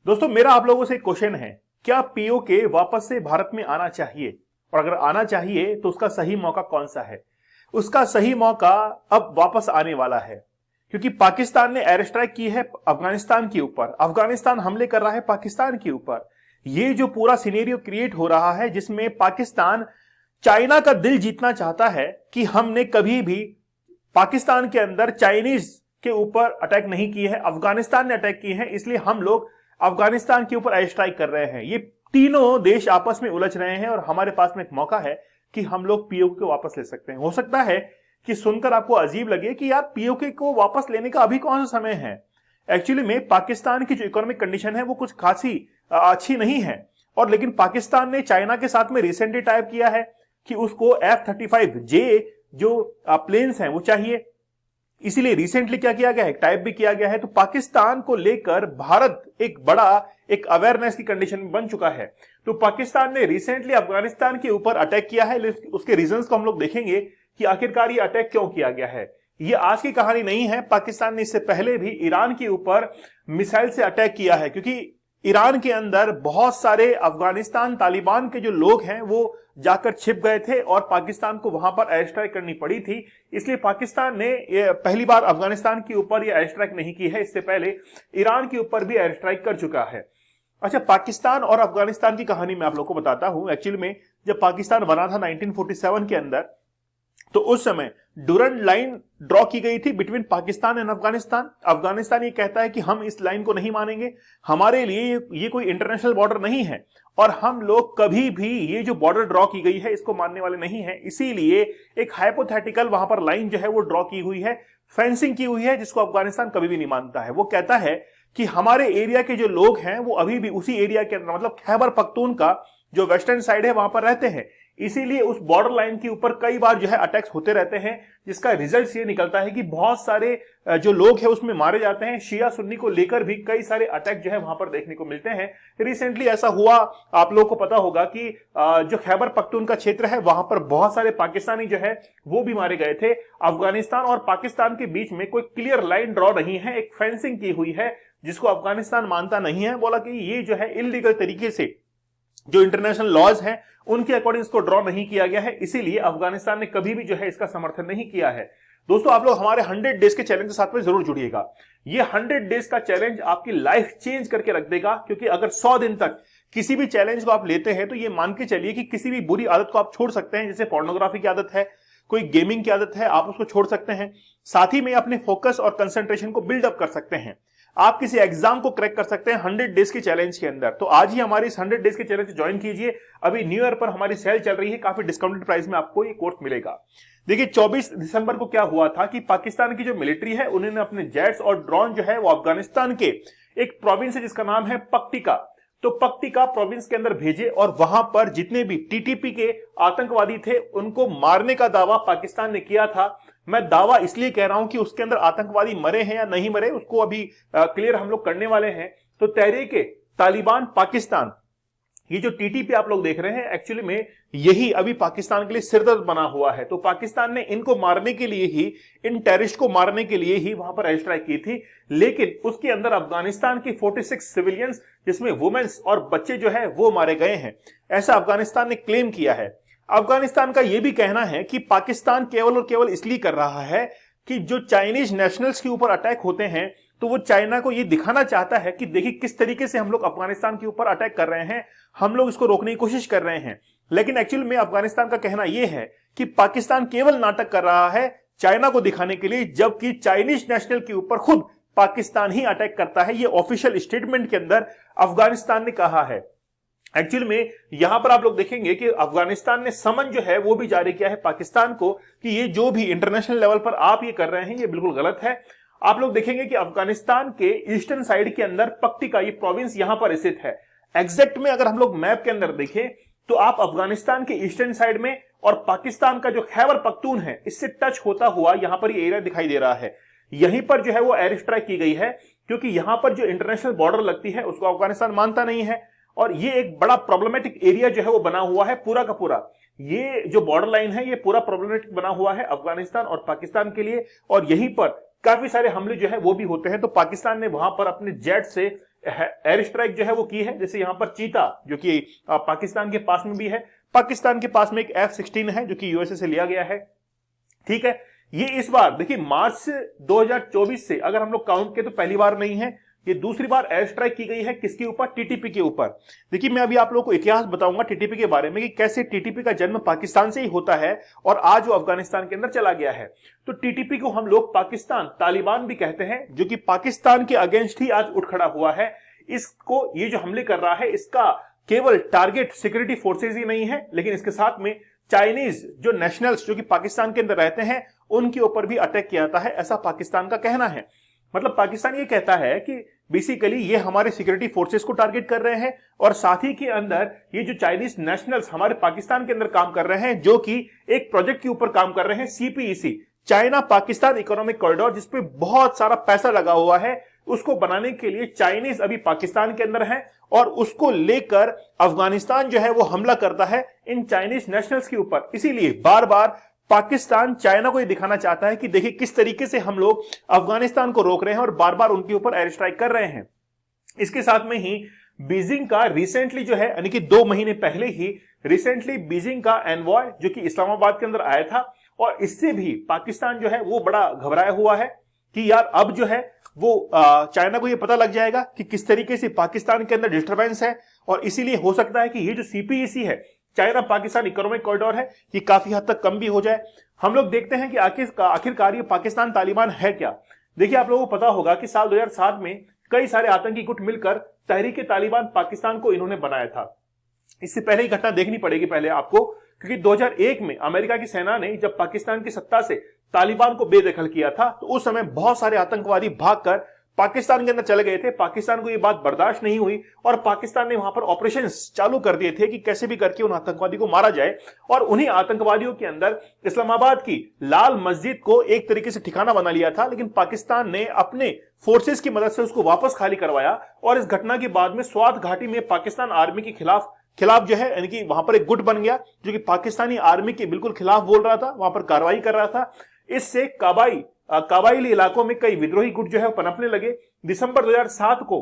दोस्तों मेरा आप लोगों से एक क्वेश्चन है, क्या पीओके वापस से भारत में आना चाहिए? और अगर आना चाहिए तो उसका सही मौका कौन सा है? उसका सही मौका अब वापस आने वाला है, क्योंकि पाकिस्तान ने एयर स्ट्राइक की है अफगानिस्तान के ऊपर। अफगानिस्तान हमले कर रहा है पाकिस्तान के ऊपर। ये जो पूरा सिनेरियो क्रिएट हो रहा है जिसमें पाकिस्तान चाइना का दिल जीतना चाहता है कि हमने कभी भी पाकिस्तान के अंदर चाइनीज के ऊपर अटैक नहीं किए हैं, अफगानिस्तान ने अटैक किए हैं, इसलिए हम लोग अफगानिस्तान के ऊपर एयर स्ट्राइक कर रहे हैं। ये तीनों देश आपस में उलझ रहे हैं और हमारे पास में एक मौका है कि हम लोग पीओके को वापस ले सकते हैं। हो सकता है कि सुनकर आपको अजीब लगे कि यार पीओके को वापस लेने का अभी कौन सा समय है। एक्चुअली में पाकिस्तान की जो इकोनॉमिक कंडीशन है वो कुछ खासी अच्छी नहीं है, और लेकिन पाकिस्तान ने चाइना के साथ में रिसेंटली टाइप किया है कि उसको F-35J जो प्लेन्स हैं वो चाहिए। इसीलिए रिसेंटली क्या किया गया है, टाइप भी किया गया है। तो पाकिस्तान को लेकर भारत एक अवेयरनेस की कंडीशन में बन चुका है। तो पाकिस्तान ने रिसेंटली अफगानिस्तान के ऊपर अटैक किया है। उसके रीजंस को हम लोग देखेंगे कि आखिरकार ये अटैक क्यों किया गया है। ये आज की कहानी नहीं है। पाकिस्तान ने इससे पहले भी ईरान के ऊपर मिसाइल से अटैक किया है, क्योंकि ईरान के अंदर बहुत सारे अफगानिस्तान तालिबान के जो लोग हैं वो जाकर छिप गए थे और पाकिस्तान को वहां पर एयर स्ट्राइक करनी पड़ी थी। इसलिए पाकिस्तान ने पहली बार अफगानिस्तान के ऊपर ये एयर स्ट्राइक नहीं की है, इससे पहले ईरान के ऊपर भी एयर स्ट्राइक कर चुका है। अच्छा, पाकिस्तान और अफगानिस्तान की कहानी मैं आप लोग को बताता हूं। एक्चुअली में जब पाकिस्तान बना था 1947 के अंदर, तो उस समय डूरंड लाइन ड्रॉ की गई थी बिटवीन पाकिस्तान एंड अफगानिस्तान। अफगानिस्तान ये कहता है कि हम इस लाइन को नहीं मानेंगे, हमारे लिए ये कोई इंटरनेशनल बॉर्डर नहीं है और हम लोग कभी भी ये जो बॉर्डर ड्रॉ की गई है इसको मानने वाले नहीं है। इसीलिए एक हाइपोथेटिकल वहां पर लाइन जो है वो ड्रॉ की हुई है, फेंसिंग की हुई है, जिसको अफगानिस्तान कभी भी नहीं मानता है। वो कहता है कि हमारे एरिया के जो लोग हैं वो अभी भी उसी एरिया के अंदर, मतलब खैबर पख्तूनख्वा जो वेस्टर्न साइड है वहां पर रहते हैं। इसीलिए उस बॉर्डर लाइन के ऊपर कई बार जो है अटैक्स होते रहते हैं, जिसका रिजल्ट ये निकलता है कि बहुत सारे जो लोग हैं उसमें मारे जाते हैं। शिया सुन्नी को लेकर भी कई सारे अटैक जो है वहां पर देखने को मिलते हैं। रिसेंटली ऐसा हुआ, आप लोगों को पता होगा कि जो खैबर पख्तूनख्वा क्षेत्र है वहां पर बहुत सारे पाकिस्तानी जो है वो भी मारे गए थे। अफगानिस्तान और पाकिस्तान के बीच में कोई क्लियर लाइन ड्रॉ नहीं है, एक फेंसिंग की हुई है जिसको अफगानिस्तान मानता नहीं है। बोला कि ये जो है इलीगल तरीके से जो इंटरनेशनल लॉज हैं उनके अकॉर्डिंग इसको ड्रॉ नहीं किया गया है, इसीलिए अफगानिस्तान ने कभी भी जो है इसका समर्थन नहीं किया है। दोस्तों आप लोग हमारे 100 डेज के चैलेंज के साथ में जरूर जुड़िएगा। ये 100 डेज का चैलेंज आपकी लाइफ चेंज करके रख देगा, क्योंकि अगर 100 दिन तक किसी भी चैलेंज को आप लेते हैं तो ये मान के चलिए कि किसी भी बुरी आदत को आप छोड़ सकते हैं। जैसे पोर्नोग्राफी की आदत है, कोई गेमिंग की आदत है, आप उसको छोड़ सकते हैं। साथ ही में अपने फोकस और कंसंट्रेशन को बिल्डअप कर सकते हैं। आप किसी एग्जाम को क्रैक कर सकते हैं 100 डेज के चैलेंज के अंदर। तो आज ही हमारी इस 100 डेज के चैलेंज ज्वाइन कीजिए। अभी न्यू ईयर पर हमारी सेल चल रही है, काफी डिस्काउंटेड प्राइस में आपको ये कोर्स मिलेगा। देखिए 24 दिसंबर को क्या हुआ था कि पाकिस्तान की जो मिलिट्री है उन्होंने अपने जेट्स और ड्रोन जो है वो अफगानिस्तान के एक प्रोविंस है जिसका नाम है पक्तिका, तो पक्तिका प्रोविंस के अंदर भेजे और वहां पर जितने भी टीटीपी के आतंकवादी थे उनको मारने का दावा पाकिस्तान ने किया था। मैं दावा इसलिए कह रहा हूं कि उसके अंदर आतंकवादी मरे हैं या नहीं मरे उसको अभी क्लियर हम लोग करने वाले हैं। तो तहरीके तालिबान पाकिस्तान, ये जो टीटीपी आप लोग देख रहे हैं एक्चुअली में यही अभी पाकिस्तान के लिए सिरदर्द बना हुआ है। तो पाकिस्तान ने इनको मारने के लिए ही, इन टेररिस्ट को मारने के लिए ही वहां पर एयर स्ट्राइक की थी, लेकिन उसके अंदर अफगानिस्तान की 46 सिविलियंस जिसमें वुमेन्स और बच्चे जो है वो मारे गए हैं, ऐसा अफगानिस्तान ने क्लेम किया है। अफगानिस्तान का यह भी कहना है कि पाकिस्तान केवल और केवल इसलिए कर रहा है कि जो चाइनीज नेशनल्स के ऊपर अटैक होते हैं तो वो चाइना को ये दिखाना चाहता है कि देखिए किस तरीके से हम लोग अफगानिस्तान के ऊपर अटैक कर रहे हैं, हम लोग इसको रोकने की कोशिश कर रहे हैं। लेकिन एक्चुअली में अफगानिस्तान का कहना यह है कि पाकिस्तान केवल नाटक कर रहा है चाइना को दिखाने के लिए, जबकि चाइनीज नेशनल के ऊपर खुद पाकिस्तान ही अटैक करता है। ये ऑफिशियल स्टेटमेंट के अंदर अफगानिस्तान ने कहा है। एक्चुअली में यहां पर आप लोग देखेंगे कि अफगानिस्तान ने समन जो है वो भी जारी किया है पाकिस्तान को कि ये जो भी इंटरनेशनल लेवल पर आप ये कर रहे हैं ये बिल्कुल गलत है। आप लोग देखेंगे कि अफगानिस्तान के ईस्टर्न साइड के अंदर पक्तिका ये प्रोविंस यहां पर स्थित है। एग्जैक्ट में अगर हम लोग मैप के अंदर देखें तो आप अफगानिस्तान के ईस्टर्न साइड में और पाकिस्तान का जो खैबर पख्तून है इससे टच होता हुआ यहां पर ये एरिया दिखाई दे रहा है। यहीं पर जो है वो एयर स्ट्राइक की गई है, क्योंकि यहां पर जो इंटरनेशनल बॉर्डर लगती है उसको अफगानिस्तान मानता नहीं है और ये एक बड़ा प्रॉब्लमेटिक एरिया जो है वो बना हुआ है पूरा का पूरा। ये जो बॉर्डर लाइन है ये पूरा प्रॉब्लमेटिक बना हुआ है अफगानिस्तान और पाकिस्तान के लिए, और यहीं पर काफी सारे हमले जो है वो भी होते हैं। तो पाकिस्तान ने वहां पर अपने जेट से एयर स्ट्राइक जो है वो की है। जैसे यहां पर चीता जो कि पाकिस्तान के पास में भी है, पाकिस्तान के पास में एक F-16 है जो कि यूएसए से लिया गया है, ठीक है। ये इस बार देखिए मार्च 2024 से अगर हम लोग काउंट करें तो पहली बार नहीं है, ये दूसरी बार एयर स्ट्राइक की गई है। किसके ऊपर? टीटीपी के ऊपर। देखिए मैं अभी आप लोगों को इतिहास बताऊंगा टीटीपी के बारे में कि कैसे टीटीपी का जन्म पाकिस्तान से ही होता है और आज वो अफगानिस्तान के अंदर चला गया है। तो टीटीपी को हम लोग पाकिस्तान तालिबान भी कहते हैं, जो कि पाकिस्तान के अगेंस्ट ही आज उठ खड़ा हुआ है। इसको ये जो हमले कर रहा है इसका केवल टारगेट सिक्योरिटी फोर्सेज ही नहीं है, लेकिन इसके साथ में चाइनीज जो नेशनल्स जो कि पाकिस्तान के अंदर रहते हैं उनके ऊपर भी अटैक किया जाता है, ऐसा पाकिस्तान का कहना है। मतलब पाकिस्तान ये कहता है कि बेसिकली ये हमारे सिक्योरिटी फोर्सेस को टारगेट कर रहे हैं और साथ ही के अंदर ये जो चाइनीज नेशनल्स हमारे पाकिस्तान के अंदर काम कर रहे हैं, जो कि एक प्रोजेक्ट के ऊपर काम कर रहे हैं, CPEC, China Pakistan economic corridor, जिसपे बहुत सारा पैसा लगा हुआ है, उसको बनाने के लिए चाइनीज अभी पाकिस्तान के अंदर है और उसको लेकर अफगानिस्तान जो है वो हमला करता है इन चाइनीज नेशनल्स के ऊपर। इसीलिए बार बार पाकिस्तान चाइना को ये दिखाना चाहता है कि देखिए किस तरीके से हम लोग अफगानिस्तान को रोक रहे हैं और बार बार उनके ऊपर एयर स्ट्राइक कर रहे हैं। इसके साथ में ही बीजिंग का रिसेंटली जो है यानी कि 2 महीने पहले ही रिसेंटली बीजिंग का एनवॉय जो कि इस्लामाबाद के अंदर आया था और इससे भी पाकिस्तान जो है वो बड़ा घबराया हुआ है कि यार अब जो है वो चाइना को ये पता लग जाएगा कि किस तरीके से पाकिस्तान के अंदर डिस्टर्बेंस है और इसीलिए हो सकता है कि ये जो सीपीईसी है, चाइना पाकिस्तान इकोनॉमिक कॉरिडोर है, ये काफी हद तक कम भी हो जाए। हम लोग देखते हैं कि आखिरकार ये पाकिस्तान तालिबान है क्या। देखिए आप लोगों को पता होगा कि साल 2007 में कई सारे आतंकी गुट मिलकर तहरीक-ए-तालिबान पाकिस्तान को इन्होंने बनाया था। इससे पहले ही घटना देखनी पड़ेगी पहले आपको, क्योंकि 2001 में अमेरिका की सेना ने जब पाकिस्तान की सत्ता से तालिबान को बेदखल किया था तो उस समय बहुत सारे आतंकवादी भागकर पाकिस्तान के अंदर चले गए थे। पाकिस्तान को ये बात बर्दाश्त नहीं हुई और पाकिस्तान ने वहां पर ऑपरेशंस चालू कर दिए थे कि कैसे भी करके उन आतंकवादी को मारा जाए और उन्हीं आतंकवादियों के अंदर इस्लामाबाद की लाल मस्जिद को एक तरीके से ठिकाना बना लिया था, लेकिन पाकिस्तान ने अपने फोर्सेस की मदद से उसको वापस खाली करवाया और इस घटना के बाद में स्वात घाटी में पाकिस्तान आर्मी के खिलाफ जो है यानी कि वहां पर एक गुट बन गया जो कि पाकिस्तानी आर्मी के बिल्कुल खिलाफ बोल रहा था, वहां पर कार्रवाई कर रहा था। इससे कबाइली इलाकों में कई विद्रोही गुट जो है पनपने लगे। दिसंबर 2007 को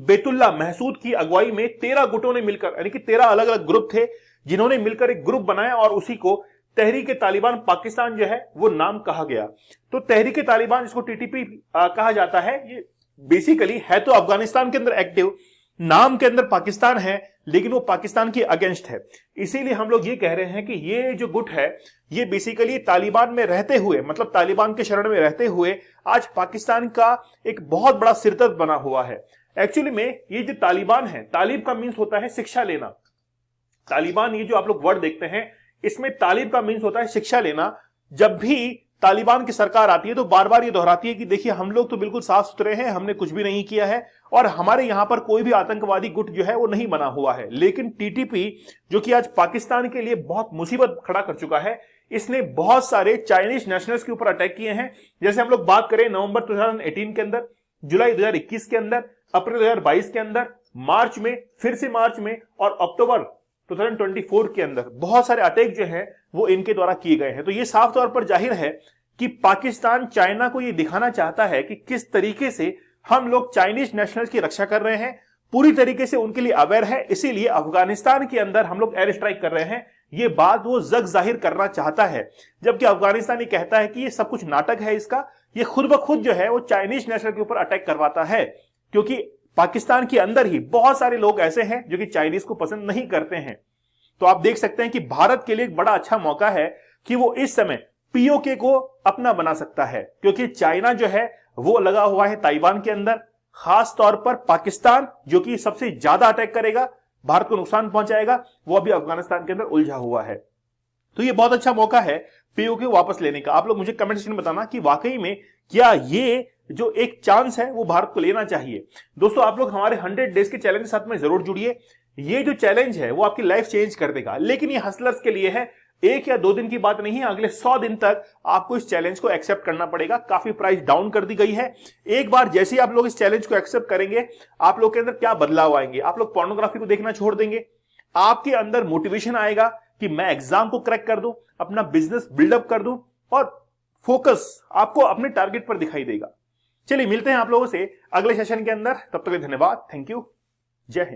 बेतुल्ला महसूद की अगुवाई में 13 गुटों ने मिलकर यानी कि 13 अलग अलग ग्रुप थे जिन्होंने मिलकर एक ग्रुप बनाया और उसी को तहरीक-ए-तालिबान पाकिस्तान जो है वो नाम कहा गया। तो तहरीक-ए-तालिबान जिसको टीटीपी कहा जाता है, ये बेसिकली है तो अफगानिस्तान के अंदर एक्टिव, नाम के अंदर पाकिस्तान है लेकिन वो पाकिस्तान के अगेंस्ट है। इसीलिए हम लोग ये कह रहे हैं कि ये जो गुट है ये बेसिकली तालिबान में रहते हुए, मतलब तालिबान के शरण में रहते हुए आज पाकिस्तान का एक बहुत बड़ा सिरदर्द बना हुआ है। एक्चुअली में ये जो तालिबान है, तालिब का मीन्स होता है शिक्षा लेना। तालिबान ये जो आप लोग वर्ड देखते हैं इसमें तालिब का मीन्स होता है शिक्षा लेना। जब भी तालिबान की सरकार आती है तो बार बार ये दोहराती है कि देखिए हम लोग तो बिल्कुल साफ सुथरे हैं, हमने कुछ भी नहीं किया है और हमारे यहां पर कोई भी आतंकवादी गुट जो है वो नहीं बना हुआ है। लेकिन टीटीपी जो कि आज पाकिस्तान के लिए बहुत मुसीबत खड़ा कर चुका है, इसने बहुत सारे चाइनीज नेशनल्स के ऊपर अटैक किए हैं। जैसे हम लोग बात करें नवंबर 2018 के अंदर, जुलाई 2021 के अंदर, अप्रैल 2022 के अंदर, मार्च में, फिर से मार्च में और अक्टूबर 2024 के अंदर बहुत सारे अटैक जो है वो इनके द्वारा किए गए हैं। तो ये साफ तौर पर जाहिर है कि पाकिस्तान चाइना को ये दिखाना चाहता है कि किस तरीके से हम लोग चाइनीज नेशनल्स की रक्षा कर रहे हैं, पूरी तरीके से उनके लिए अवेयर है। इसीलिए अफगानिस्तान के अंदर हम लोग एयर स्ट्राइक कर रहे हैं, ये बात वो जग जाहिर करना चाहता है। जबकि अफगानिस्तान ये कहता है कि ये सब कुछ नाटक है इसका, ये खुद ब खुद जो है वो चाइनीज नेशनल के ऊपर अटैक करवाता है, क्योंकि पाकिस्तान के अंदर ही बहुत सारे लोग ऐसे हैं जो कि चाइनीज को पसंद नहीं करते हैं। तो आप देख सकते हैं कि भारत के लिए एक बड़ा अच्छा मौका है कि वो इस समय पीओके को अपना बना सकता है, क्योंकि चाइना जो है वो लगा हुआ है ताइवान के अंदर, खास तौर पर पाकिस्तान जो कि सबसे ज्यादा अटैक करेगा, भारत को नुकसान पहुंचाएगा, वो अभी अफगानिस्तान के अंदर उलझा हुआ है। तो ये बहुत अच्छा मौका है पीओके वापस लेने का। आप लोग मुझे कमेंट सेक्शन में बताना कि वाकई में क्या ये जो एक चांस है वो भारत को लेना चाहिए। दोस्तों आप लोग हमारे 100 डेज के चैलेंज के साथ में जरूर जुड़िए। ये जो चैलेंज है वो आपकी लाइफ चेंज कर देगा, लेकिन ये हसलर्स के लिए है, 1 या 2 दिन की बात नहीं है, अगले 100 दिन तक आपको इस चैलेंज को एक्सेप्ट करना पड़ेगा। काफी प्राइस डाउन कर दी गई है। एक बार जैसे ही आप लोग इस चैलेंज को एक्सेप्ट करेंगे, आप लोग के अंदर क्या बदलाव आएंगे। आप लोग पोर्नोग्राफी को देखना छोड़ देंगे, आपके अंदर मोटिवेशन आएगा कि मैं एग्जाम को क्रैक कर दूं, अपना बिजनेस बिल्डअप कर दूं और फोकस आपको अपने टारगेट पर दिखाई देगा। चलिए मिलते हैं आप लोगों से अगले सेशन के अंदर, तब तक के लिए धन्यवाद। Thank you. जय हिंद।